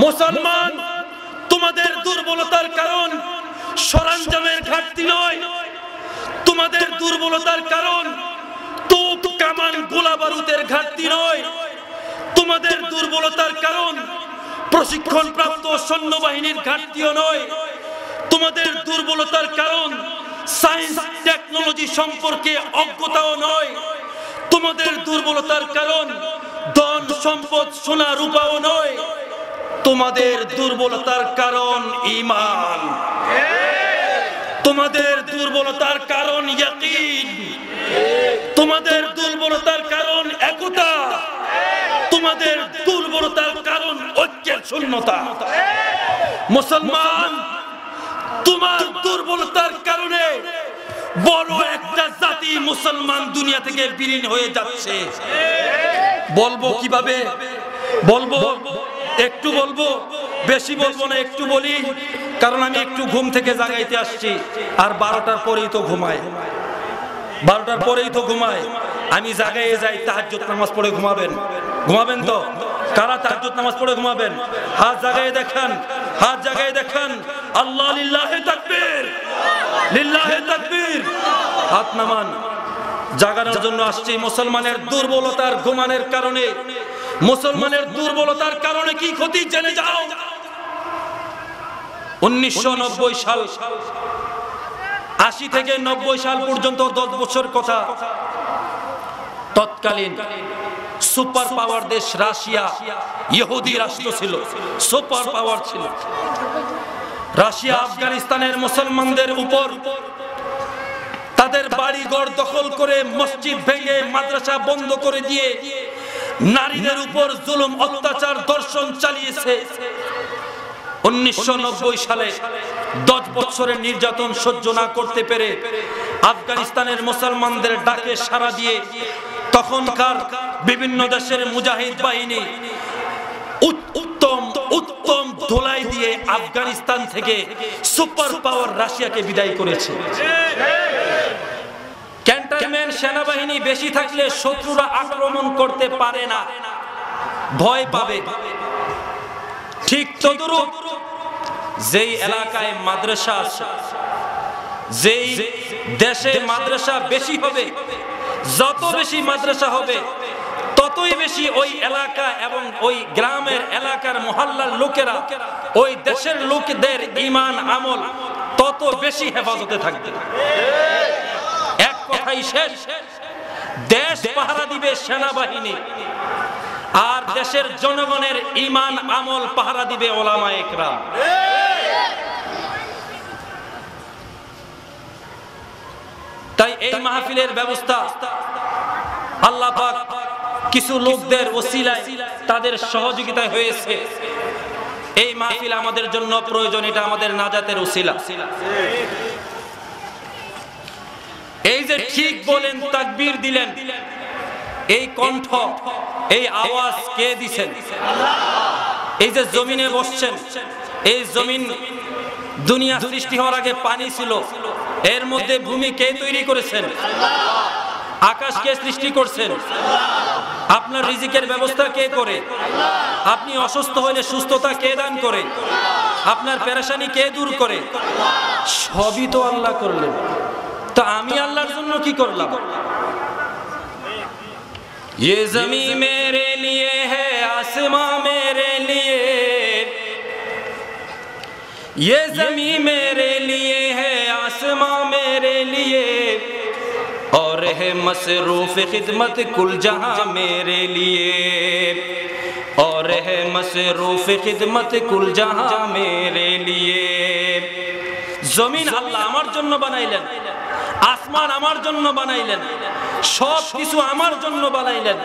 মুসলমান, তোমাদের দুর্বলতার কারণ সরঞ্জামের ঘাটতি নয়, তোমাদের দুর্বলতার কারণ তোপ কামান গোলা বারুদের ঘাটতি নয়, তোমাদের দুর্বলতার কারণ প্রশিক্ষণ প্রাপ্ত সৈন্যবাহিনীর ঘাটতিও নয়, তোমাদের দুর্বলতার কারণ সায়েন্স টেকনোলজি সম্পর্কে অজ্ঞতাও নয়, তোমাদের দুর্বলতার কারণ ধন সম্পদ সোনা রূপাও নয়, তোমাদের দুর্বলতার কারণ ঈমান, তোমাদের দুর্বলতার কারণ ইয়াকিন, তোমাদের দুর্বলতার কারণ একতা, তোমাদের দুর্বলতার কারণ ঐক্যের শূন্যতা। মুসলমান, তোমার দুর্বলতার কারণে বড় একটা জাতি মুসলমান দুনিয়া থেকে বিলীন হয়ে যাচ্ছে। বলবো কিভাবে? বলবো একটু, বলবো বেশি বলবো না, একটু বলি, কারণ আমি একটু ঘুম থেকে জাগাইতে আসছি, আর 12টার পরেই তো ঘুমাই, 12টার পরেই তো ঘুমাই। আমি জাগাইয়ে যাই, তাহাজ্জুদ নামাজ পড়ে ঘুমাবেন, ঘুমাবেন তো? কারা তাহাজ্জুদ নামাজ পড়ে ঘুমাবেন? হাত জাগাইয়ে দেখান, হাত জাগাইয়ে দেখান। আল্লাহ লিল্লাহে তাকবীর, লিল্লাহে তাকবীর। হাত নামান। জাগানোর জন্য আসছি। মুসলমানের দুর্বলতার ঘুমানোর কারণে, মুসলমানের দুর্বলতার কারণে কি ক্ষতি জেনে যাও। 1990 সাল, 80 থেকে 90 সাল পর্যন্ত 10 বছর কথা, তৎকালীন সুপার পাওয়ার দেশ রাশিয়া, ইহুদি রাষ্ট্র ছিল, সুপার পাওয়ার ছিল। রাশিয়া আফগানিস্তানের মুসলমানদের উপর তাদের বাড়িঘর দখল করে, মসজিদ ভেঙে, মাদ্রাসা বন্ধ করে দিয়ে নারীদের উপর জুলুম, অত্যাচার, ধর্ষণ চালিয়েছে। 1990 সালে 10 বছরের নির্যাতন সহ্য না করতে পেরে আফগানিস্তানের মুসলমানদের ডাকে সাড়া দিয়ে তখনকার বিভিন্ন দেশের মুজাহিদ বাহিনী উত্তম উত্তম ধোলাই দিয়ে আফগানিস্তান থেকে সুপার পাওয়ার রাশিয়াকে বিদায় করেছে। ক্যান্টনমেন্ট সেনাবাহিনী বেশি থাকলে শত্রুরা আক্রমণ করতে পারে না, ভয় পাবে। ঠিক তদ্রূপ যেই এলাকায় মাদ্রাসা আছে, যেই দেশে মাদ্রাসা বেশি হবে, যত বেশি মাদ্রাসা হবে ততই বেশি ওই এলাকা এবং ওই গ্রামের এলাকার মহল্লার লোকেরা, ওই দেশের লোকদের ঈমান আমল তত বেশি হেফাজতে থাকবে। এক কথাই শেষ, দেশ পাহারা দিবে সেনাবাহিনী, আর দেশের জনগণের ঈমান আমল পাহারা দিবে উলামায়ে কেরাম। তাই এই মাহফিলের ব্যবস্থা আল্লাহ পাক কিছু লোকদের ওসিলায়, তাদের সহযোগিতায় হয়েছে। এই মাহফিল আমাদের জন্য প্রয়োজন, এটা আমাদের নাজাতের ওসিলা। এই যে ঠিক বলেন, তাকবীর দিলেন, এই কণ্ঠ, এই আওয়াজ কে দিছেন? এই যে জমিনে বসছেন, এই জমিন দুনিয়া সৃষ্টি হওয়ার আগে পানি ছিল, এর মধ্যে ভূমি কে তৈরি করেছেন? আকাশ কে সৃষ্টি করছেন? আপনার রিজিকের ব্যবস্থা কে করে? আপনি অসুস্থ হলে সুস্থতা কে দান করে? আপনার পেরেশানি কে দূর করে? সবই তো আল্লাহ করলেন। তো আমি আল্লাহর জন্য কি করলাম? ये ज़मीं मेरे लिए है, आसमां मेरे लिए, ये ज़मीं मेरे लिए है, आसमां मेरे लिए, और है मसरूफ़ खिदमत कुल जहां मेरे लिए, और है मसरूफ़ खिदमत कुल जहां मेरे लिए। जमीन আল্লাহ আমার জন্য বানাইলেন, আসমান আমার জন্য বানাইলেন, সব কিছু আমার জন্য বানাইলেন,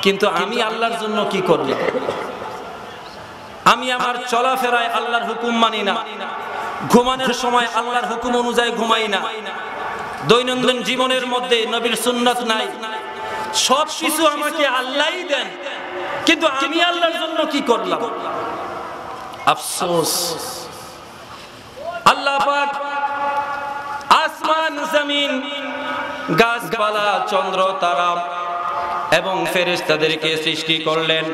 কিন্তু আমি আল্লাহর জন্য কি করলাম? আমি আমার চলাফেরায় আল্লাহর হুকুম মানি না, ঘুমানোর সময় আল্লাহর হুকুম অনুযায়ী ঘুমাই না, দৈনন্দিন জীবনের মধ্যে নবীর সুন্নাত নাই। সব কিছু আমাকে আল্লাহই দেন, কিন্তু আমি আল্লাহর জন্য কি করলাম? আফসোস। আল্লাহ পাক আসমান, জমিন, গাছপালা, চন্দ্র, তারা এবং ফেরেশতাদেরকে সৃষ্টি করলেন।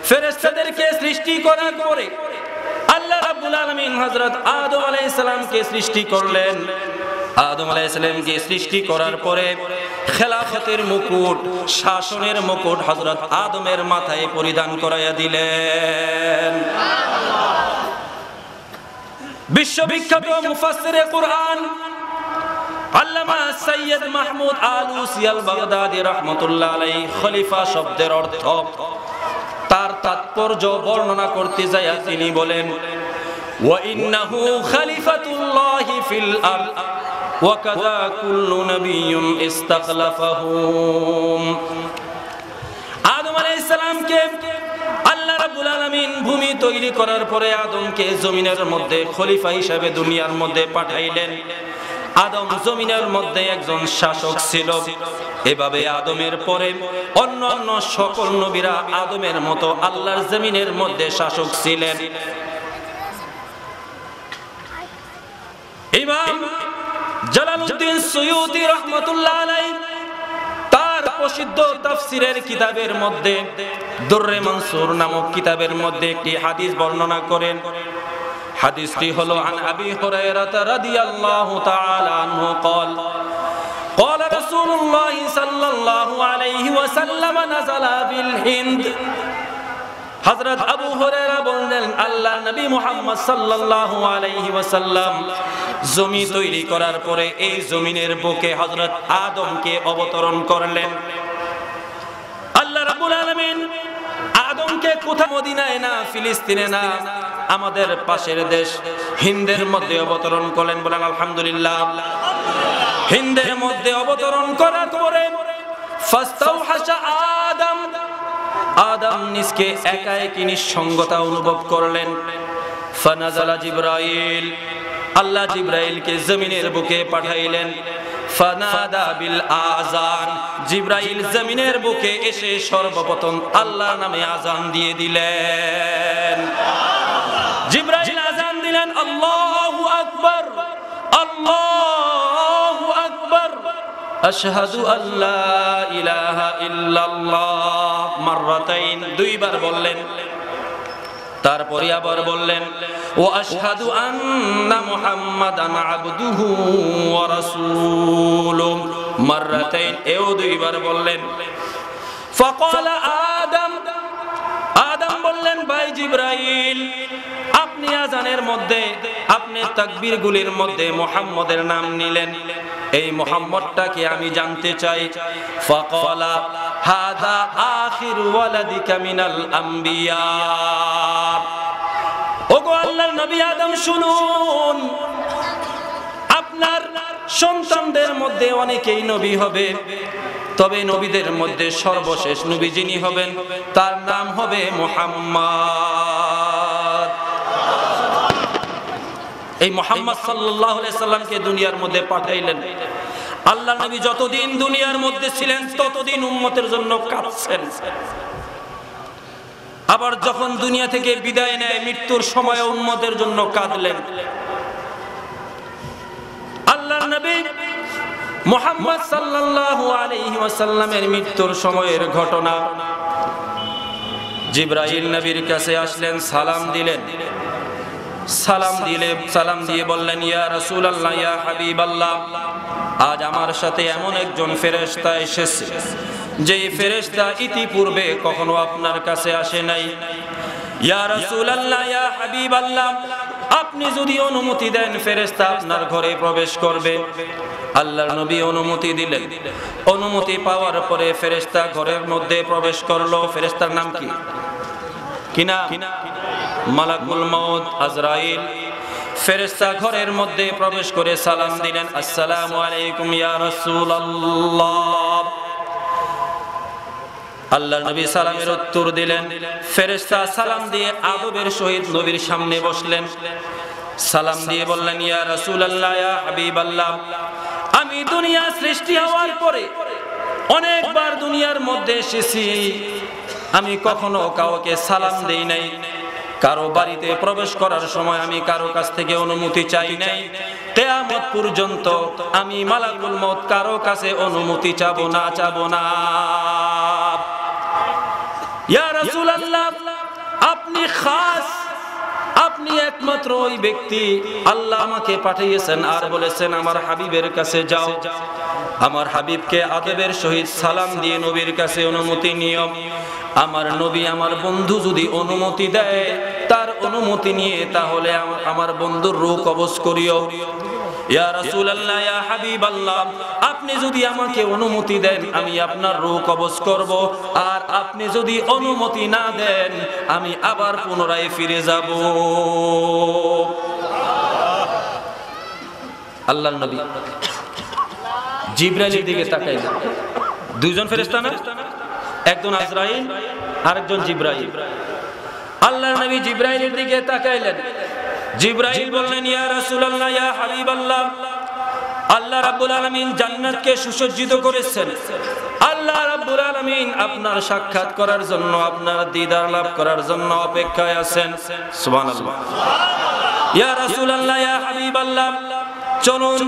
ফেরেশতাদেরকে সৃষ্টি করার পরে আল্লাহ রাব্বুল আলামিন হযরত আদম আলাইহিস সালামকে সৃষ্টি করলেন। আদম আলাইহিস সালামকে সৃষ্টি করার পরে খেলাফতের মুকুট, শাসনের মুকুট হযরত আদমের মাথায় পরিধান করাইয়া দিলেন। বিশ্ববিখ্যাত মুফাসসিরে কুরআন আল্লামা সৈয়দ মাহমুদ আলুসি আল বাগদাদি রাহমাতুল্লাহ আলাইহি খলিফা শব্দের অর্থ তার তাৎপর্য বর্ণনা করতে যায় তিনি বলেন, ওয়া ইন্নাহু খলিফাতুল্লাহি ফিল আরদ ওয়া কাযা কুল্লু নাবিয়্যিন ইস্তাখলাফাহুম। আদম আলাইহিস সালামকে আল্লাহ রাব্বুল আলামিন ভূমি তৈরি করার পরে আদমকে জমিনের মধ্যে খলিফা হিসেবে দুনিয়ার মধ্যে পাঠাইলেন। আদম জমিনের মধ্যে একজন শাসক ছিল। এভাবে আদমের পরে অন্যান্য সকল নবীরা আদমের মতো আল্লাহর জমিনের মধ্যে শাসক ছিলেন। ইমাম জালালউদ্দিন সুয়ুতি রাহমাতুল্লাহ আলাইহি তার প্রসিদ্ধ তাফসীরের কিতাবের মধ্যে দুররে মনসুর নামক কিতাবের মধ্যে একটি হাদিস বর্ণনা করেন। হাদিসটি হলো আন আবি হুরায়রা রাদিয়াল্লাহু তাআলা আনহু قال قال رسول الله صلى الله عليه وسلم نزل بالهند। হযরত আবু হুরায়রা বলেন আল্লাহর নবী মুহাম্মদ সাল্লাল্লাহু আলাইহি ওয়াসাল্লাম জমি তৈরি করার পরে এই জমিনের বুকে হযরত আদমকে অবতরণ করলেন। আল্লাহ রাব্বুল আলামিন আদমকে কোথাও মদিনায় না, ফিলিস্তিনে না, আমাদের পাশের দেশ হিন্দের মধ্যে অবতরণ করলেন। বলেন আলহামদুলিল্লাহ। হিন্দের মধ্যে অবতরণ করার পরে ফাস্তাওহাশা আদম, আদম নিজকে একা একই নিঃসঙ্গতা অনুভব করলেন। ফানাজালা জিবরাইল, আল্লাহ জিবরাইলকে জমিনের বুকে পাঠাইলেন। ফানাদা বিল আযান, জিবরাইল জমিনের বুকে এসে সর্বপ্রথম আল্লাহর নামে আযান দিয়ে দিলেন। জিবরাইল আযান দিলেন আল্লাহু আকবার, আল্লাহু আকবার, আশহাদু আল্লা ইলাহা ইল্লাল্লাহ মাররাতাইন, দুইবার বললেন। তারপরে আবার বললেন ওয়া আশহাদু আন্না মুহাম্মাদান আবদুহু ওয়া রাসূলুহু মাররাতাইন, এও দুইবার বললেন। ফাকালা আদম, আদম বললেন ভাই জিবরাইল আপনি আযানের মধ্যে, আপনি তাকবীরগুলির মধ্যে মুহাম্মদের নাম নিলেন, এই মুহাম্মদটাকে আমি জানতে চাই। ফাকালা হাযা আখির ওয়ালাদিকা মিনাল আম্বিয়া, ওগো আল্লাহর নবী আদম শুনুন, আপনার সন্তানদের মধ্যে অনেকেই নবী হবে, তবে নবীদের মধ্যে সর্বশেষ নবী যিনি হবেন তার নাম হবে মুহাম্মদ। এই মুহাম্মদ সাল্লাল্লাহু আলাইহি সাল্লামকে দুনিয়ার মধ্যে পাঠাইলেন। আল্লাহ নবী যতদিন দুনিয়ার মধ্যে ছিলেন ততদিন উম্মতের জন্য কাঁদছেন। আবার যখন দুনিয়া থেকে বিদায় নেয় মৃত্যুর সময় উম্মতের জন্য কাঁদলেন। আল্লাহর নবী মুহাম্মদ সাল্লাল্লাহু আলাইহি ওয়াসাল্লামের মৃত্যুর সময়ের ঘটনা, জিবরাইল নবীর কাছে আসলেন, সালাম দিলেন। সালাম দিয়ে বললেন ইয়া রাসূলুল্লাহ, ইয়া হাবিবাল্লাহ, আজ আমার সাথে এমন একজন ফেরেশতা এসেছে যেই ফেরেশতা ইতিপূর্বে কখনো আপনার কাছে আসে নাই। ইয়া রাসূলুল্লাহ, ইয়া হাবিবাল্লাহ, আপনি যদি অনুমতি দেন ফেরেশতা আপনার ঘরে প্রবেশ করবে। আল্লাহর নবী অনুমতি দিলেন। অনুমতি পাওয়ার পরে ফেরেশতা ঘরের মধ্যে প্রবেশ করলো। ফেরেশতার নাম কি? কিনা মালাকুল মউত আজরাইল। ফেরেশতা ঘরের মধ্যে প্রবেশ করে সালাম দিলেন, আসসালামু আলাইকুম ইয়া রাসূলুল্লাহ। আল্লাহর নবী সালামের উত্তর দিলেন। ফেরেশতা সালাম দিয়ে আদবের সহিত নবীর সামনে বসলেন। সালাম দিয়ে বললেন ইয়া রাসূলুল্লাহ, ইয়া হাবিবাল্লাহ, আমি দুনিয়া সৃষ্টি হওয়ার পরে অনেকবার দুনিয়ার মধ্যে এসেছি, আমি কখনো কাউকে সালাম দেই নাই, কারো বাড়িতে প্রবেশ করার সময় আমি কারো কাছ থেকে অনুমতি চাই নাই। কিয়ামত পর্যন্ত আমি মালাকুল মউত কারো কাছে অনুমতি চাবো না। ইয়া রাসূলুল্লাহ, আপনি খাস, আপনি একমাত্র ওই ব্যক্তি, আল্লাহ আমাকে পাঠিয়েছেন আর বলেছেন আমার হাবিবের কাছে যাও, আমার হাবিবকে আদবের সহিত সালাম দিয়ে নবীর কাছে অনুমতি নিও। আমার নবী আমার বন্ধু যদি অনুমতি দেয়, তার অনুমতি নিয়ে তাহলে আমার বন্ধুর রূহ কবজ করিও। ইয়া রাসূলুল্লাহ, ইয়া হাবিবাল্লাহ, আপনি যদি আমাকে অনুমতি দেন আমি আপনার রূহ কবজ করব, আর আপনি যদি অনুমতি না দেন আমি আবার পুনরায় ফিরে যাব। আল্লাহর নবী জিবরাইলের দিকে তাকাইলেন। দুইজন ফেরেশতা না, একজন আজরাইল আরেকজন জিবরাইল। আল্লাহর নবী জিবরাইলের দিকে তাকাইলেন। জিবরাইল বললেন, ইয়া রাসূলুল্লাহ, ইয়া হাবিবাল্লাহ, আল্লাহ রাব্বুল আলামিন জান্নাতকে সুসজ্জিত করেছেন। আল্লাহ রাব্বুল আলামিন আপনার সাক্ষাৎ করার জন্য, আপনার দিদার লাভ করার জন্য অপেক্ষায় আছেন। সুবহানাল্লাহ। ইয়া রাসূলুল্লাহ, ইয়া হাবিবাল্লাহ, চলুন,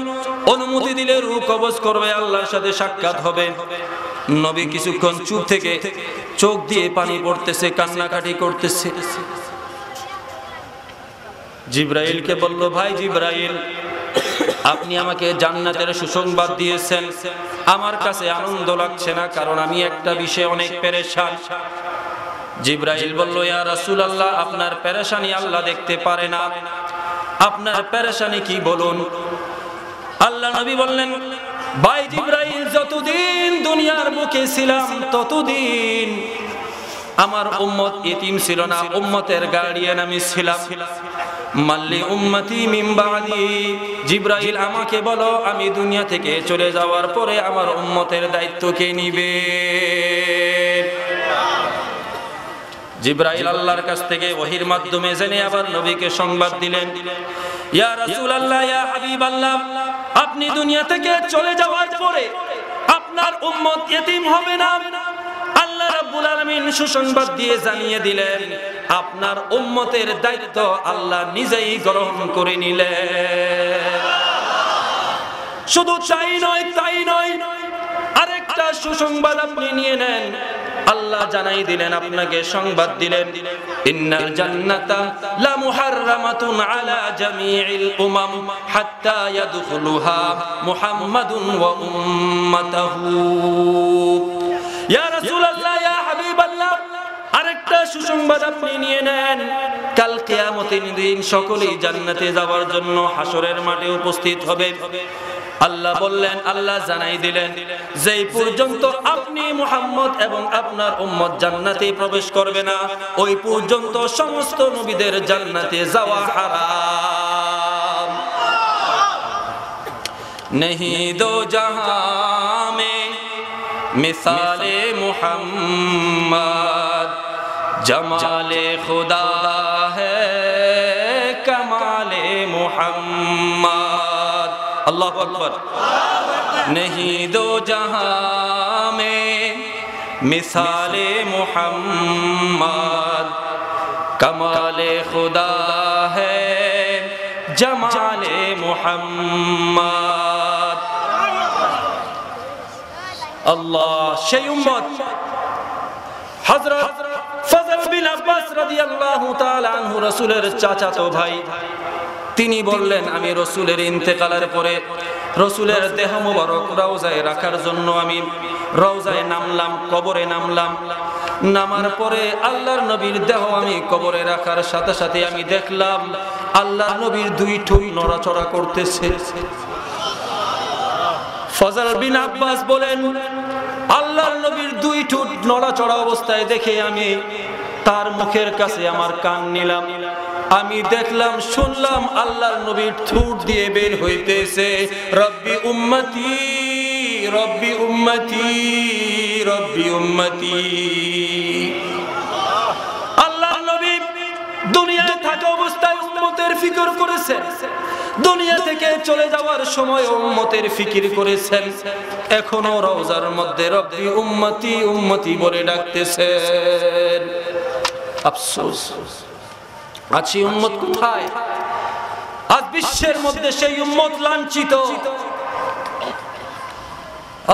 অনুমতি দিলে রূহ কবজ করবে, আল্লাহর সাথে সাক্ষাৎ হবে। নবী কিছুক্ষণ চুপ থেকে চোখ দিয়ে পানি পড়তেছে, কান্নাকাটি করতেছে। জিবরাইলকে বলল, ভাই জিবরাইল, আপনি আমাকে জান্নাতের সুসংবাদ দিয়েছেন, আমার কাছে আনন্দ লাগছে না, কারণ আমি একটা বিষয়ে অনেক পেরেশান। জিবরাইল বলল, ইয়া রাসূলুল্লাহ, আপনার পেরেশানি আল্লাহ দেখতে পারে না, আপনার পেরেশানি কি বলুন। আল্লাহ নবী বললেন, ভাই জিবরাইল, যতদিন দুনিয়ার বুকে ছিলাম ততদিন আমার উম্মত ইতিম ছিল না, উম্মতের গার্ডিয়ান আমি ছিলাম। মাল্লি উম্মতি মিন বাদি, জিবরাইল আমাকে বলো আমি দুনিয়া থেকে চলে যাওয়ার পরে আমার উম্মতের দায়িত্ব কে নিবে? জিবরাইল আল্লাহর কাছ থেকে ওহীর মাধ্যমে জেনে আবার নবীকে সংবাদ দিলেন, ইয়া রাসূলুল্লাহ, ইয়া হাবিবাল্লাহ, আপনি দুনিয়া থেকে চলে যাওয়ার পরে আপনার উম্মত ইতিম হবে না। আল্লাহ রাব্বুল আলামিন সুসংবাদ দিয়ে জানিয়ে দিলেন, আপনার উম্মতের দায়িত্ব আল্লাহ নিজেই গ্রহণ করে নিলেন। শুধু তাই নয়, আরেকটা সুসংবাদ আপনি নিয়ে নেন। আল্লাহ জানাই দিলেন, আপনাকে সংবাদ দিলেন, ইন্নাল জান্নাতা লা মুহাররামাতুন আলা জামিইল উমাম হাত্তা ইয়াদখুলুহা মুহাম্মাদুন ওয়া উম্মাতুহু। ইয়া রাসূলুল্লাহ, ইয়া হাবিবাল্লাহ, আরেকটা সুসংবাদ আপনি নিয়ে নেন, কাল কিয়ামতের দিন সকলেই জান্নাতে যাওয়ার জন্য হাসরের মাঠে উপস্থিত হবে। আল্লাহ বললেন, আল্লাহ জানাই দিলেন, যেই পর্যন্ত আপনি মুহাম্মদ এবং আপনার উম্মত জান্নাতে প্রবেশ করবে না, ওই পর্যন্ত সমস্ত নবীদের জান্নাতে যাওয়া হারাম। नहीं दो जहां में मिसाले मुहम्मद, जमाले खुदा है कमाले मुहम्मद। अल्लाह अकबर। नहीं दो जहां में मिसाले मुहम्मद, कमाले खुदा है जमाले मुहम्मद। আল্লাহ সেই উম্মত হযরত ফজল বিন আব্বাস রাদিয়াল্লাহু তাআলা আনহু, রাসূলের চাচাতো ভাই, তিনি বললেন, আমি রাসূলের ইন্তেকালের পরে রাসূলের দেহ মোবারক রওজায় রাখার জন্য আমি রওজায় নামলাম, কবরে নামলাম। নামার পরে আল্লাহর নবীর দেহ আমি কবরে রাখার সাথে সাথে আমি দেখলাম আল্লাহর নবীর দুই ঠোঁট নড়াচড়া করতেছে। ফজল বিন আব্বাস বলেন, আল্লাহর নবীর দুই ঠোঁট নড়াচড়া অবস্থায় দেখে আমি তার মুখের কাছে আমার কান নিলাম। আমি দেখলাম, শুনলাম আল্লাহর নবীর ঠোঁট দিয়ে বের হইতেছে, রব্বি উম্মতি রব্বি উম্মতি রব্বি উম্মতি। আল্লাহর নবী দুনিয়ায় থাকা অবস্থায় উম্মতের ফিকির করেছেন, দুনিয়া থেকে চলে যাওয়ার সময় উম্মতের ফিকির করেছেন, এখনো রওজার মধ্যে রব্বি উম্মতি উম্মতি বলে ডাকতেছেন। আফসোস, আজ সেই উম্মত কোথায়? আজ বিশ্বের মধ্যে সেই উম্মত লাঞ্ছিত।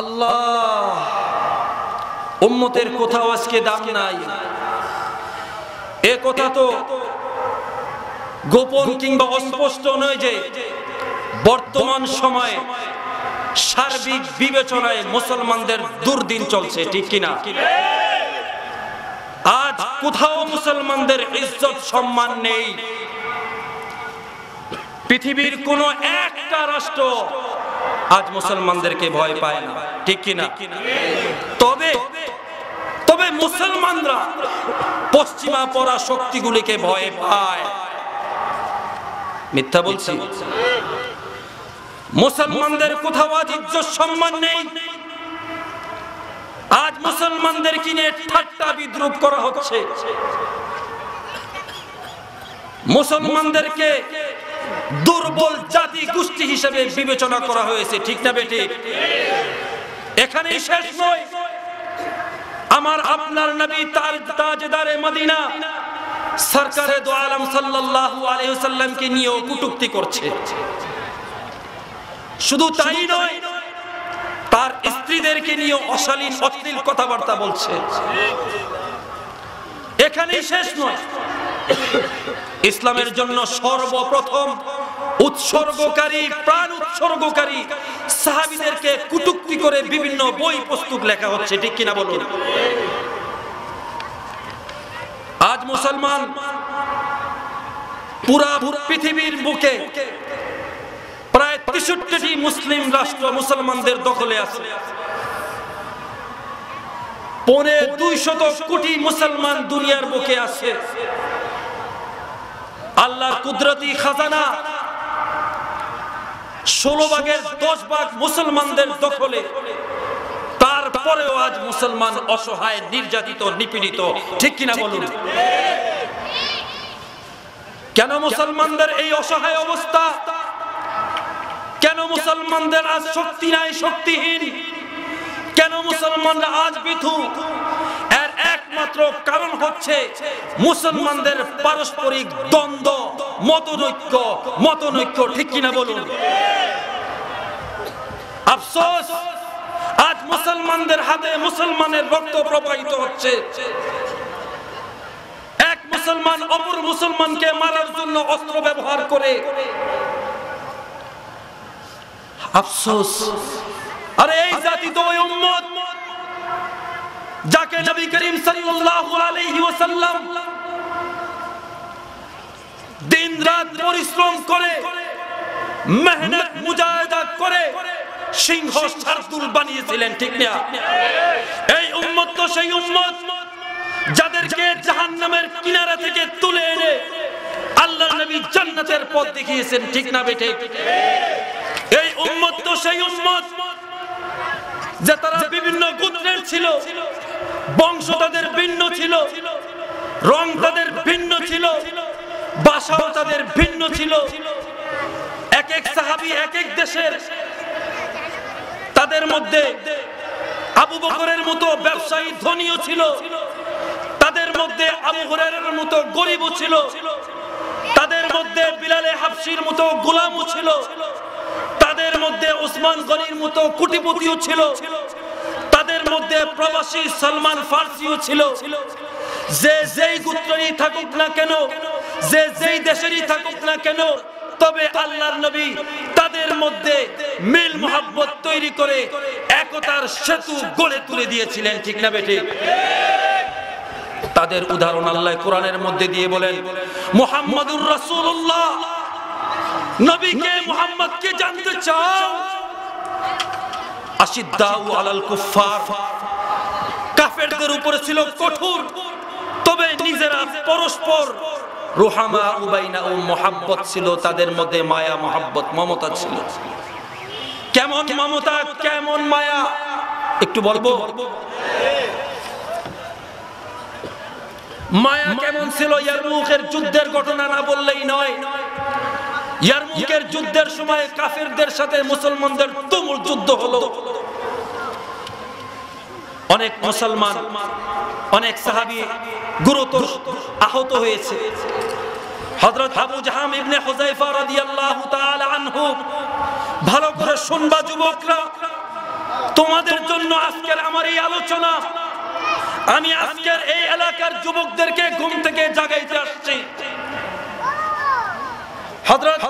আল্লাহ, উম্মতের কোথাও আজকে দাম নাই। এ কথা তো গোপন কিংবা অস্পষ্ট নয় যে বর্তমান সময়ে সার্বিক বিবেচনায় মুসলমানদের দুর্দিন চলছে, ঠিক কিনা? আজ কোথাও মুসলমানদের ইজ্জত সম্মান নেই। পৃথিবীর কোন একটা রাষ্ট্র আজ মুসলমানদেরকে ভয় পায় না, ঠিক কিনা? তবে তবে মুসলমানরা পশ্চিমা পরা শক্তিগুলিকে ভয় পায়। মিথ্যা বলছি? মুসলমানদের কোথাও আজ ইজ্জত সম্মান নেই। আজ মুসলমানদের কিনে ঠাট্টা বিদ্রুপ করা হচ্ছে, মুসলমানদেরকে দুর্বল জাতি গোষ্ঠী হিসেবে বিবেচনা করা হয়েছে, ঠিক না বেঠিক? এখানেই শেষ নয়। আমার আপনার নবী তাজদারে মদিনা সরকারে দো আলম সাল্লাল্লাহু আলাইহি ওয়াসাল্লামকে নিয়েও কটূক্তি করছে। শুধু তাই নয়, তার স্ত্রীদেরকে নিয়ে অশালীন অশ্লীল কথাবার্তা বলছে। এখানেই শেষ নয়। ইসলামের জন্য সর্বপ্রথম উৎসর্গকারী, প্রাণ উৎসর্গকারী সাহাবীদেরকে কটূক্তি করে বিভিন্ন বই পুস্তক লেখা হচ্ছে, ঠিক কিনা বলুন? আজ মুসলমান পুরা পৃথিবীর বুকে প্রায় ৬৩টি মুসলিম রাষ্ট্র মুসলমানদের দখলে আছে। ২৫০ কোটি মুসলমান দুনিয়ার বুকে আছে। আল্লাহর কুদরতি খাজানা ১৬ ভাগের ১০ ভাগ মুসলমানদের দখলে। তারপরেও আজ মুসলমান অসহায়, নির্যাতিত, নিপীড়িত, ঠিক কিনা বলুন? কেন মুসলমানদের এই অসহায় অবস্থা? কেন মুসলমানদের আজ শক্তি নাই, শক্তিহীন? কেন মুসলমানরা আজ বিথু? এর একমাত্র কারণ হচ্ছে মুসলমানদের পারস্পরিক দ্বন্দ্ব, মতনৈক্য, ঠিক কিনা বলুন? আফসোস, আজ মুসলমানদের হাতে মুসলমানের রক্ত প্রবাহিত হচ্ছে। এক মুসলমান অপর মুসলমানকে মারার জন্য অস্ত্র ব্যবহার করে। আফসোস, আরে এই জাতি তো ওই উম্মত যাকে নবী করিম সাল্লাল্লাহু আলাইহি ওয়াসাল্লাম দিন রাত পরিশ্রম করে, মেহনত মুজাহিদা করে সিংহ শার্দুল বানিয়েছিলেন, ঠিক না? এই উম্মত তো সেই উম্মত যাদেরকে জাহান্নামের কিনারা থেকে তুলে এনে আল্লাহর নবী জান্নাতের পথ দেখিয়েছেন, ঠিক না বেঠে? এই উম্মত তো সেই উম্মত যে তারা বিভিন্ন গোত্রের ছিল, বংশ তাদের ভিন্ন ছিল, রং তাদের ভিন্ন ছিল, ভাষাও তাদের ভিন্ন ছিল। এক এক সাহাবী এক এক দেশের। তাদের মধ্যে আবু বকরের মতো ব্যবসায়ী ধনীও ছিল, তাদের মধ্যে আবু হুরায়রার মতো গরিবও ছিল, তাদের মধ্যে বিলালে হাবশির মতো গোলামও ছিল, তাদের মধ্যে ওসমান গনির মতো কোটিপতিও ছিল, তাদের মধ্যে প্রবাসী সালমান ফার্সিও ছিল। যে যেই গোত্রেরই থাকুক না কেন, যে যেই দেশেরই থাকুক না কেন, তবে আল্লাহর নবী তাদের মধ্যে মিল মোহাব্বত তৈরি করে একতার সেতু গড়ে তুলে দিয়েছিলেন, ঠিক না বেঠিক? তাদের উদাহরণ আল্লাহ কোরআনের মধ্যে দিয়ে বলেন, মুহাম্মাদুর রাসূলুল্লাহ, নবীকে মুহাম্মদকে জানতে চাও? আশিদ্দাউ আলাল কুফার, কাফেরদের উপরে ছিল কঠোর, তবে নিজেরা পরস্পর রুহামা উবাইনা ও মোহাব্বত ছিল, তাদের মধ্যে মায়া, মোহাব্বত, মমতা ছিল। কেমন মমতা, কেমন মায়া একটু বলবো? মায়া কেমন ছিল? ইয়ারমুকের যুদ্ধের ঘটনা না বললেই নয়। ইয়ারমুকের যুদ্ধের সময় কাফেরদের সাথে মুসলমানদের তুমুল যুদ্ধ হলো। অনেক মুসলমান, অনেক সাহাবী গুরুতর আহত হয়েছে। হযরত আবু জাহাম ইবনে হুযায়ফা রাদিয়াল্লাহু তাআলা আনহু, ভালো করে শুনবা যুবকরা, তোমাদের জন্য আজকের আমার এই আলোচনা। আমি আজকের এই এলাকার যুবকদেরকে ঘুম থেকে জাগাইতে আসছি। হযরত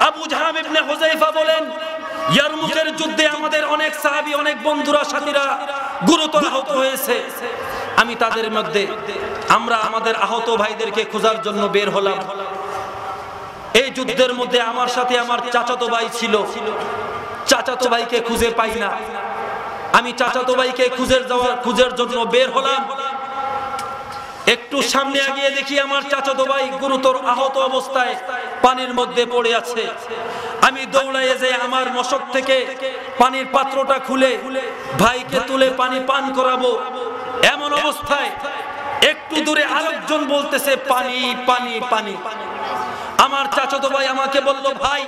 আবু জাহাম ইবনে হুযায়ফা বলেন, ইয়ারমুকের যুদ্ধে আমাদের অনেক সাহাবী, অনেক বন্ধুরা, সাথীরা গুরুতর আহত হয়েছে। আমি তাদের মধ্যে আমরা আমাদের আহত ভাইদেরকে খোঁজার জন্য বের হলাম। এই যুদ্ধের মধ্যে আমার সাথে আমার চাচাতো ভাই ছিল। চাচাতো ভাইকে খুঁজে পাই না। আমি চাচাতো ভাইকে খুঁজের জন্য বের হলাম। একটু সামনে এগিয়ে দেখি আমার চাচাতো ভাই গুরুতর আহত অবস্থায় পানির মধ্যে পড়ে আছে। আমি দৌড়াইয়ে যাই আমার মশক থেকে পানির পাত্রটা খুলে ভাইকে তুলে পানি পান করাবো। এমন অবস্থায় একটু দূরে আরেকজন বলতেছে পানি পানি পানি। আমার চাচাতো ভাই আমাকে বলল, ভাই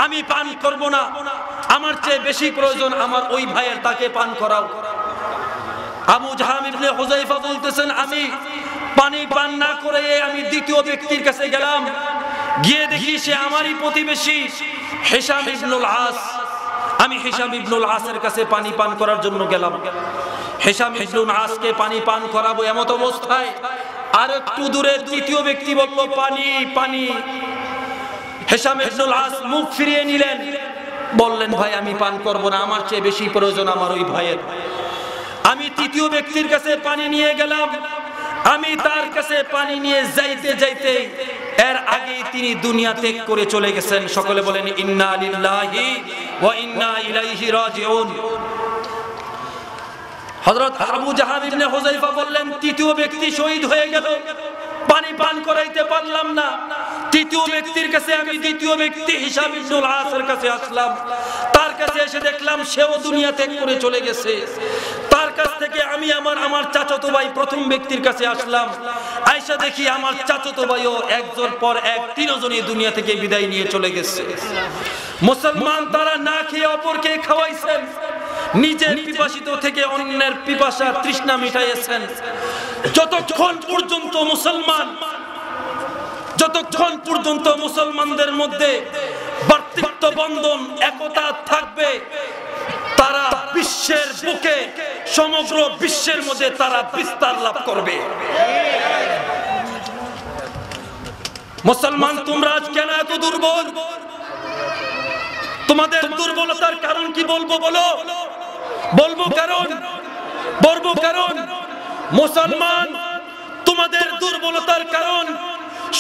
আমি পান করব না, আমার চেয়ে বেশি প্রয়োজন আমার ওই ভাইয়ের, তাকে পান করাও। আবু জাহাম ইবনে হুযায়ফা বলতেছেন, আমি পানি পান না করে আমি দ্বিতীয় ব্যক্তির কাছে গেলাম। গিয়ে দেখি সে আমারই প্রতিবেশী হিশাম ইবনুল আস। আমি হিশাম ইবনুল আসের কাছে পানি পান করার জন্য গেলাম। হিশাম ইবনুল আসকে পানি পান করাবো, এমত অবস্থায় আর একটু দূরে তৃতীয় ব্যক্তি বলল পানি পানি। হিশাম ইবনুল আস মুখ ফিরিয়ে নিলেন, বললেন, ভাই আমি পান করব না, আমার চেয়ে বেশি প্রয়োজন আমার ওই ভাইয়ের। আমি তৃতীয় ব্যক্তির কাছে পানি নিয়ে গেলাম। আমি তার কাছে পানি নিয়ে যাইতে যাইতে এর আগে তিনি দুনিয়া ত্যাগ করে চলে গেছেন। সকলে বলেন ইন্না লিল্লাহি ওয়া ইন্না ইলাইহি রাজিউন। হযরত আবু জাহাম ইবনে হুযায়ফা বললেন, তৃতীয় ব্যক্তি শহীদ হয়ে গেল, পানি পান করাইতে পারলাম না। তৃতীয় ব্যক্তির কাছে আমি দ্বিতীয় ব্যক্তি হিশাম ইবনুল আসের কাছে আসলাম। তার কাছে এসে দেখলাম সেও দুনিয়া ত্যাগ করে চলে গেছে। তার কাছ থেকে আমি আমার চাচাতো ভাই প্রথম ব্যক্তির কাছে আসলাম। আয়েশা দেখি আমার চাচাতো ভাইও একজন পর এক তিনজনই দুনিয়া থেকে বিদায় নিয়ে চলে গেছে। মুসলমান তারা না খেয়ে অপরকে খাওয়াইছেন, নিজের পিপাসিত থেকে অন্যের পিপাসা তৃষ্ণা মিটাইয়েছেন। যতক্ষণ পর্যন্ত মুসলমানদের মধ্যে ভ্রাতৃত্ব বন্ধন, একতা থাকবে, তারা বিশ্বের বুকে, সমগ্র বিশ্বের মধ্যে তারা বিস্তার লাভ করবে। মুসলমান তোমরা আজ কেন এত দুর্বল? তোমাদের দুর্বলতার কারণ কি বলবো? বলবো কারণ মুসলমান, তোমাদের দুর্বলতার কারণ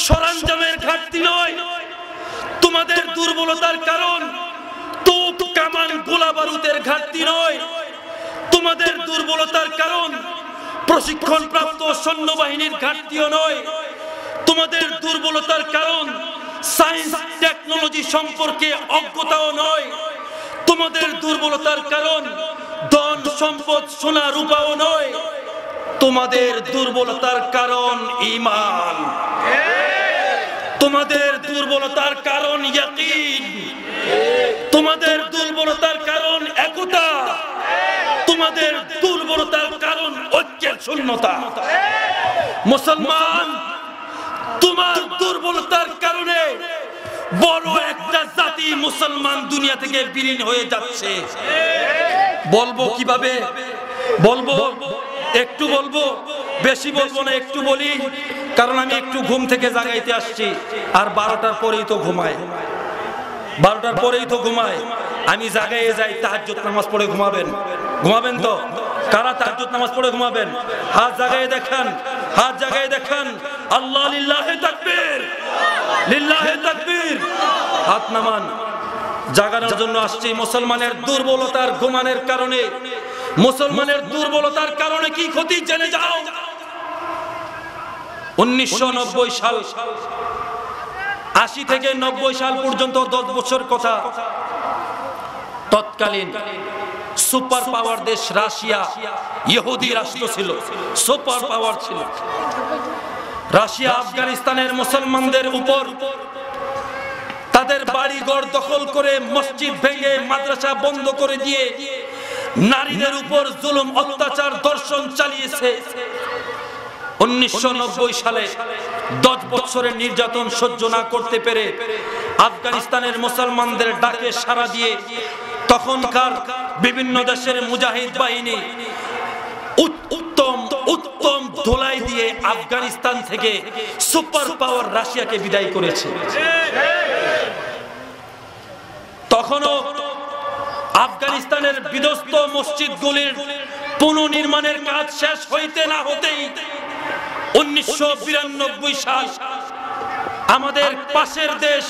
সরঞ্জামের ঘাটতি নয়। তোমাদের দুর্বলতার কারণ তোপ, কামান, গোলা বারুদের ঘাটতি নয়। তোমাদের দুর্বলতার কারণ প্রশিক্ষণ প্রাপ্ত সৈন্যবাহিনীর ঘাটতিও নয়। তোমাদের দুর্বলতার কারণ সায়েন্স টেকনোলজি সম্পর্কে অজ্ঞতাও নয়। তোমাদের দুর্বলতার কারণ ধন সম্পদ, সোনা রূপাও নয়। তোমাদের দুর্বলতার কারণ ঈমান। তোমাদের দুর্বলতার কারণ ইয়াকিন। তোমাদের দুর্বলতার কারণ একতা। তোমাদের দুর্বলতার কারণ ঐক্যের শূন্যতা। মুসলমান, তোমার দুর্বলতার কারণে বড় একটা জাতি মুসলমান দুনিয়া থেকে বিলীন হয়ে যাচ্ছে। বলবো কিভাবে? একটু বলবো, বেশি বলবো না, একটু বলি, কারণ আমি একটু ঘুম থেকে জাগাইতে আসছি। আর 12টার পরেই তো ঘুমায়। আমি জাগাইয়ে যাই, তাহাজ্জুদ নামাজ পড়ে ঘুমাবেন তো? কারা তাহাজ্জুদ নামাজ পড়ে ঘুমাবেন? হাত জাগাইয়ে দেখান। আল্লাহ, লিল্লাহি তাকবীর, লিল্লাহি তাকবীর। হাত নামান। জাগানোর জন্য আসছি। মুসলমানের দুর্বলতার ঘুমানোর কারণে, মুসলমানের দুর্বলতার কারণে কি ক্ষতি জেনে যাও। 1990 সাল, 80 থেকে 90 সাল পর্যন্ত 10 বছর কথা, তৎকালীন সুপার পাওয়ার দেশ রাশিয়া, ইহুদি রাষ্ট্র ছিল, সুপার পাওয়ার ছিল। রাশিয়া আফগানিস্তানের মুসলমানদের উপর তাদের বাড়িঘর দখল করে, মসজিদ ভেঙে, মাদ্রাসা বন্ধ করে দিয়ে নারীদের উপর জুলুম, অত্যাচার, ধর্ষণ চালিয়েছে। 1990 সালে 10 বছরের নির্যাতন সহ্য না করতে পেরে আফগানিস্তানের মুসলমানদের ডাকে সাড়া দিয়ে তখনকার বিভিন্ন দেশের মুজাহিদ বাহিনী উত্তম উত্তম ধোলাই দিয়ে আফগানিস্তান থেকে সুপার পাওয়ার রাশিয়াকে বিদায় করেছে। তখনও আফগানিস্তানের বিধ্বস্ত মসজিদগুলির পুনর্নির্মাণের কাজ শেষ হইতে না হতেই 1992 সাল আমাদের পাশের দেশ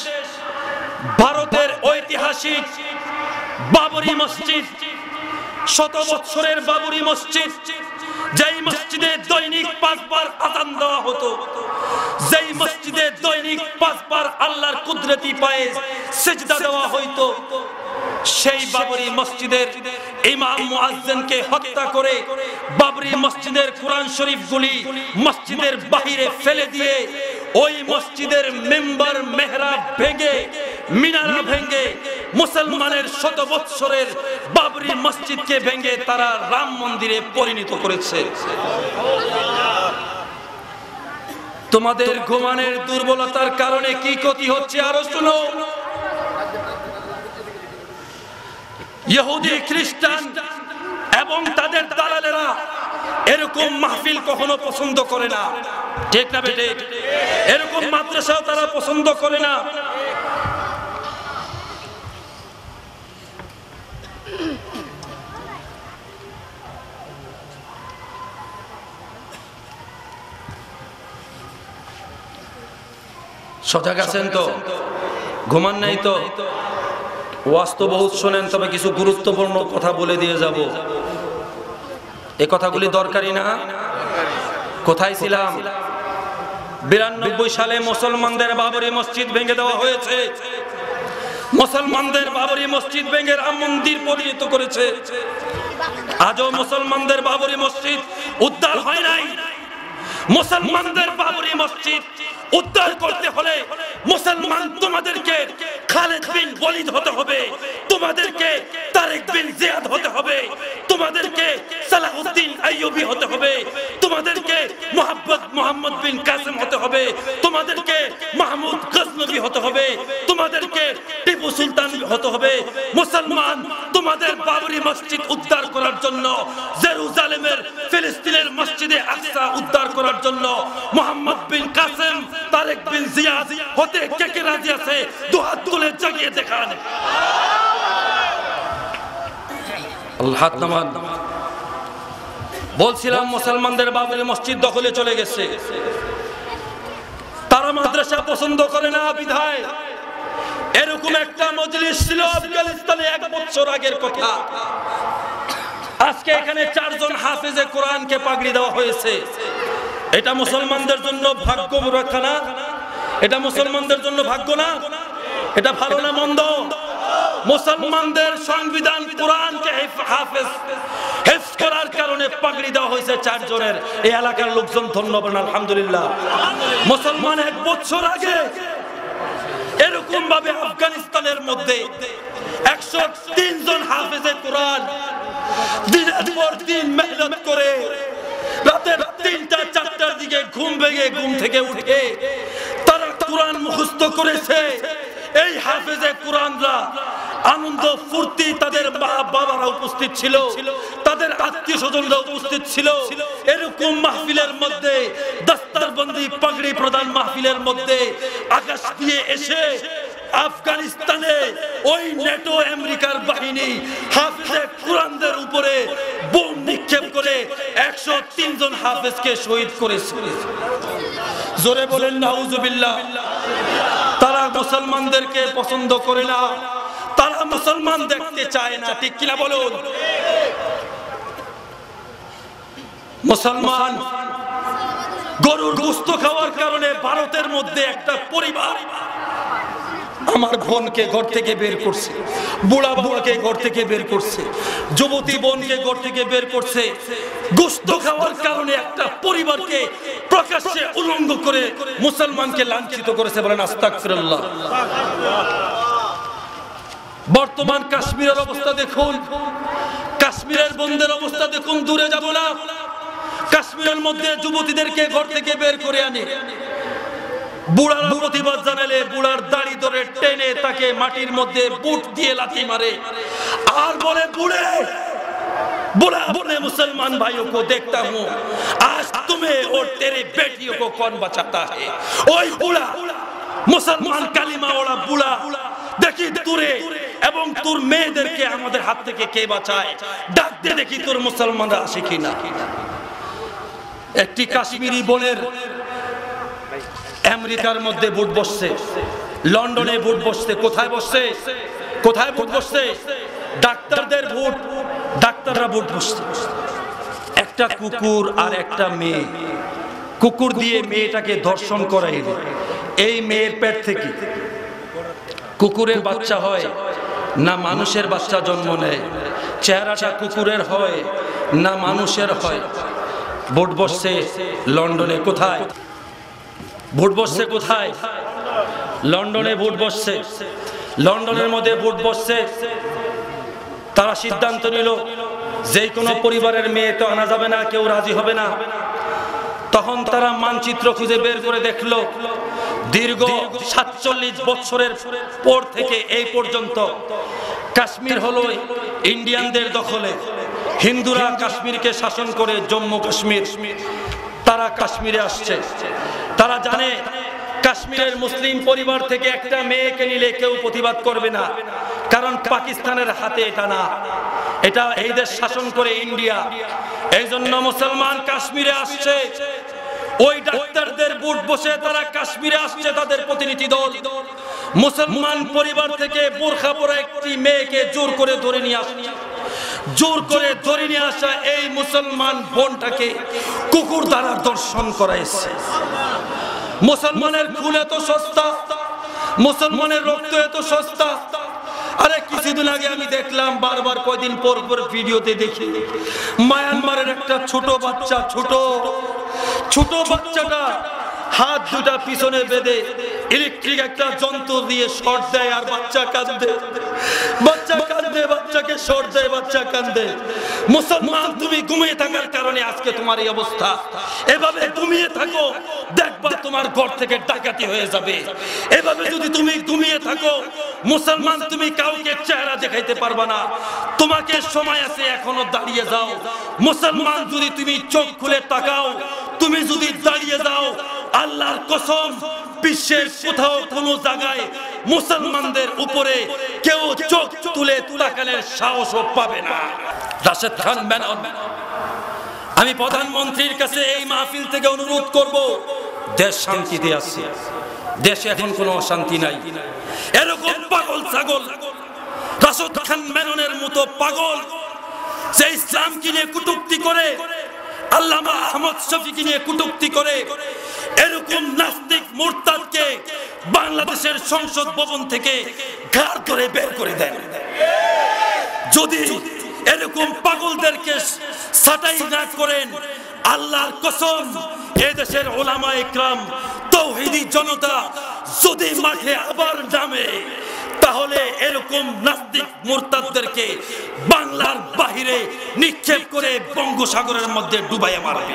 ভারতের ঐতিহাসিক বাবরি মসজিদ, শত বৎসরের বাবরি মসজিদ, যেই মসজিদে দৈনিক 5 বার আযান দেওয়া হতো, যেই মসজিদে দৈনিক 5 বার আল্লাহর কুদরতি পায়ে সিজদা দেওয়া হইতো, সেই বাবরি মসজিদের ইমাম মুয়াজ্জিনকে হত্যা করে বাবরি মসজিদের কোরআন শরীফগুলি মসজিদের বাহিরে ফেলে দিয়ে ওই মসজিদের মেম্বার মেহরাব ভেঙে, মিনারা ভেঙে, মুসলমানের শত বৎসরের বাবরি মসজিদকে ভেঙে তারা রাম মন্দিরে পরিণত করেছে। তোমাদের ঘুমানের দুর্বলতার কারণে কি ক্ষতি হচ্ছে আরো শুনো। ইহুদি, খ্রিস্টান এবং তাদের দালালেরা এরকম মাহফিল কখনো পছন্দ করে না, ঠিক না বেটে? এরকম মাদ্রাসাও তারা পছন্দ করে না। সজাগ আছেন তো? ঘুমান নাই তো? ওয়াজ তো বহুত শোনেন, তবে কিছু গুরুত্বপূর্ণ কথা বলে দিয়ে যাব। এই কথাগুলি দরকারি না? কোথায় ছিলাম? 92 সালে মুসলমানদের বাবরি মসজিদ ভেঙে দেওয়া হয়েছে। মুসলমানদের বাবরি মসজিদ ভেঙে রাম মন্দির পরিণত করেছে। আজও মুসলমানদের বাবরি মসজিদ উদ্ধার হয় নাই। মুসলমানদের বাবরি মসজিদ উদ্ধার করতে হলে মুসলমান তোমাদেরকে খালিদ বিন ওয়ালিদ হতে হবে, তোমাদেরকে তারেক বিন জিয়াদ হতে হবে, তোমাদেরকে সালাহুদ্দিন আইয়ুবী হতে হবে, তোমাদেরকে মুহাম্মদ বিন কাসেম হতে হবে, তোমাদেরকে মাহমুদ গজনবী হতে হবে, তোমাদেরকে টিপু সুলতান হতে হবে। মুসলমান তোমাদের বাবরি মসজিদ উদ্ধার করার জন্য, জেরুজালেমের ফিলিস্তিনের মসজিদে আকসা উদ্ধার করার জন্য মুহাম্মদ বিন কাসেম, তারেক বিন জিয়াদ হতে কে কে রাজি আছে? দুহাত তুলে জাগিয়ে দেখান। হাত নামান। বলছিলাম মুসলমানদের বাবরি মসজিদ দখলে চলে গেছে। তারা মাদ্রাসা পছন্দ করে না বিধায় এরকম একটা মজলিস ছিল আফগানিস্তানে 1 বছর আগের কথা। আজকে এখানে 4 জন হাফেজে কোরআনকে পাগড়ি দেওয়া হয়েছে। এটা মুসলমানদের জন্য ভাগ্য রক্ষা না? এটা মুসলমানদের জন্য ভাগ্য না? এটা ভালো না মন্দ? মুসলমানদের সংবিধান কোরআনকে হেফজ করার কারণে পাগড়ি দেওয়া হয়েছে 4 জনের। এই এলাকার লোকজন ধন্যবাদ, আলহামদুলিল্লাহ। মুসলমান 1 বছর আগে এরকম ভাবে আফগানিস্তানের মধ্যে 103 জন হাফেজে কোরআন দিনের পর দিন মেহনত করে রাতের 3টা-4টার দিকে ঘুম ভেঙে ঘুম থেকে উঠে তারা কোরআন মুখস্থ করেছে। এই হাফেজে কোরআনরা আনন্দ ফুর্তি, তাদের মা বাবারা উপস্থিত ছিল, তাদের আত্মীয় স্বজনরা উপস্থিত ছিল। এরকম মাহফিলের মধ্যে, দস্তারবন্দি পাগড়ি প্রদান মাহফিলের মধ্যে আকাশ দিয়ে এসে আফগানিস্তানে ওই নেটো আমেরিকার বাহিনী হাফেজে কোরআনদের উপরে বোম নিক্ষেপ করে 103 জন হাফেজকে শহীদ করেছে। জোরে বলেন নাউজুবিল্লাহ। তারা মুসলমানদেরকে পছন্দ করে না, তারা মুসলমান দেখতে চায় না, ঠিক কিনা বলুন? মুসলমান গরুর গোশত খাওয়ার কারণে ভারতের মধ্যে একটা পরিবার আমার বোনকে ঘর থেকে বের করছে, বুড়া বাবাকে ঘর থেকে বের করছে, যুবতী বোনকে ঘর থেকে বের করছে। গোশত খাওয়ার কারণে একটা পরিবারকে প্রকাশ্যে উলঙ্গ করে মুসলমানকে লাঞ্ছিত করেছে। বলেন আস্তাগফিরুল্লাহ। বর্তমান কাশ্মীরের অবস্থা দেখুন, কাশ্মীরের বোনদের অবস্থা দেখুন। দূরে যাব না, কাশ্মীরের মধ্যে যুবতীদেরকে ঘর থেকে বের করে আনে, বুড়ার প্রতিবাদ জানালে বুড়ার দাড়ি ধরে টেনে তাকে মাটির মধ্যে বুট দিয়ে লাথি মারে আর বলে, বুড়ে बुला अपने मुसलमान भाइयों को देखता हूँ आज तुम्हें और तेरे बेटियों को कौन बचाता है ओई बुला मुसलमान कालिमा ওরা বুলা দেখি তোরে এবং তোর মেয়েদেরকে আমাদের হাত থেকে কে বাঁচায় ডাক দে দেখি তোর মুসলমানরা আসে কিনা একটি কাশ্মীরি বোনের আমেরিকার মধ্যে ভোট বসছে লন্ডনে ভোট বসছে কোথায় ভোট বসছে ডাক্তারদের ভোট ডাক্তাররা ভোট বসছে একটা কুকুর আর একটা মেয়ে কুকুর দিয়ে মেয়েটাকে ধর্ষণ করাইল এই মেয়ের পেট থেকে কুকুরের বাচ্চা হয় না মানুষের বাচ্চা জন্ম নেয় চেহারাটা কুকুরের হয় না মানুষের হয় ভোট বসছে লন্ডনে কোথায় ভোট বসছে কোথায় লন্ডনে ভোট বসছে লন্ডনের মধ্যে ভোট বসছে তারা সিদ্ধান্ত নিল যে কোনো পরিবারের মেয়ে তো আনা যাবে না কেউ রাজি হবে না তখন তারা মানচিত্র খুঁজে বের করে দেখলো দীর্ঘ ৪৭ বছরের পর থেকে এই পর্যন্ত কাশ্মীর হলো ইন্ডিয়ানদের দখলে হিন্দুরা কাশ্মীরকে শাসন করে জম্মু কাশ্মীর তারা কাশ্মীরে আসছে তারা জানে কাশ্মীরের মুসলিম পরিবার থেকে একটা মেয়েকে নিলে কেউ প্রতিবাদ করবে না কারণ পাকিস্তানের হাতে এটা না এটা এই দেশ শাসন করে ইন্ডিয়া এইজন্য মুসলমান কাশ্মীরে আসছে ওই ডাক্তারদের ভোট বসে তারা কাশ্মীরে আসছে তাদের প্রতিনিধি দল মুসলমান পরিবার থেকে বোরখা পরা একটি মেয়েকে জোর করে ধরে নিয়ে আসা এই মুসলমান বোনটাকে কুকুর দ্বারা দর্শন করাইছে মুসলমানের খুন এত সস্তা মুসলমানের রক্ত এত সস্তা আরে কিছুদিন আগে আমি দেখলাম বারবার কয়দিন পর ভিডিওতে দেখি মায়ানমারের একটা ছোট বাচ্চাটা হাত দুটা পিছনে বেঁধে ইলেকট্রিক একটা যন্ত্র দিয়ে শর্ট দেয় আর বাচ্চা কাঁদে বাচ্চাকে শর্ট দেয় বাচ্চা কাঁদে মুসলমান তুমি ঘুমিয়ে থাকার কারণে আজকে তোমার এই অবস্থা এভাবে ঘুমিয়ে থাকো দেখবা তোমার ঘর থেকে ডাকাতি হয়ে যাবে এভাবে যদি তুমি ঘুমিয়ে থাকো মুসলমান তুমি কাউকে চেহারা দেখাইতে পারবা না তোমাকে সময় আছে এখনো দাঁড়িয়ে যাও মুসলমান যদি তুমি চোখ খুলে তাকাও তুমি যদি দাঁড়িয়ে যাও আল্লাহর কসম বিশ্বের কোথাও কোনো জায়গায় মুসলমানদের উপরে কেউ চোখ তুলে তাকানোর সাহসও পাবে না রাশেদ খান মেনন আমি প্রধানমন্ত্রীর কাছে এই মাহফিল থেকে অনুরোধ করব দেশ শান্তিতে আছে দেশে এখন কোনো অশান্তি নাই এরকম পাগল ছাগল রাশেদ খান মেননের মতো পাগল যে ইসলামকে নিয়ে কটূক্তি করে আল্লামা আহমদ শফীকে নিয়ে কটূক্তি করে এরকম নাস্তিক মুরতাদকে বাংলাদেশের সংসদ ভবন থেকে ঘাড় ধরে বের করে দেন যদি এরকম পাগলদেরকে ছাঁটাই না করেন আল্লাহর কসম এই দেশের উলামা ইকরাম তাওহীদি জনতা যদি মাঠে আবার নামে তাহলে এরকম নাস্তিক মুরতাদদেরকে বাংলার বাহিরে নিক্ষেপ করে বঙ্গোসাগরের মধ্যে ডুবাইয়া মারবে